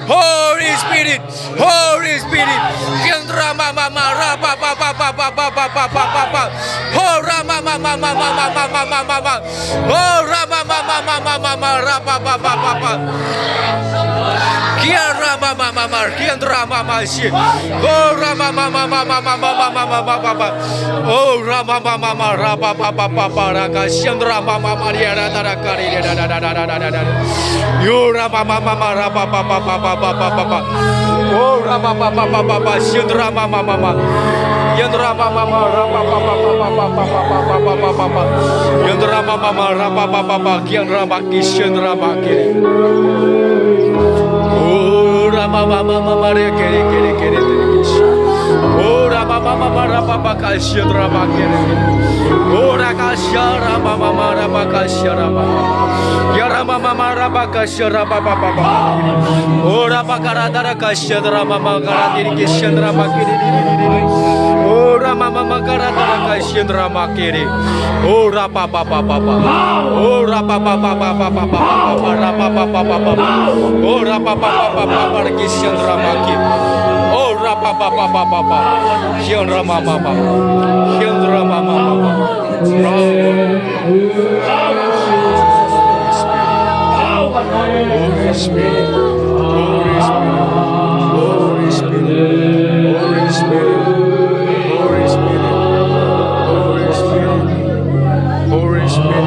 Holy Spirit, Holy Spirit, Kendra mama mara pa pa pa pa pa pa pa pa pa pa pa. Oh Rama mama mama mama mama mama. Oh Rama mama mama mama ra pa pa pa pa pa. Kiara mama mama, Kendra mama si. Oh Rama mama mama mama mama mama mama. Oh Rama mama mama ra pa pa pa pa pa ra ka Kendra mama Maria ra ra ka ri da da da da da da da. Yo Rama mama mama ra pa pa pa pa pa pa pa pa. Oh Rama mama mama mama Kendra mama mama. Kendra mama mama ra pa pa pa pa pa pa pa pa pa pa pa pa. Kendra mama mama ra pa pa pa pa Kendra mama Kendra mama ki. Oh Rama mama mama re kere kere kere kere. Oh Rama mama mama ra pa pa ka Kendra mama ki. Oh Rakasha Rama mama ra pa ka Rama. Ya Rama mama ra pa ka Rama pa pa pa. Oh Rama kara dara ka Rama mama kara diri ki Rama ki. Oh Rama mama kara dara ka Rama ki. Oh Rapa pa pa pa pa. Oh Rapa pa pa pa pa pa pa pa. Rapa pa pa pa pa. Oh Rapa pa pa pa pa pa ki Rama ki. Oh Rapa pa pa pa pa pa. Rama mama. Rama mama. Holy Spirit, Holy Spirit.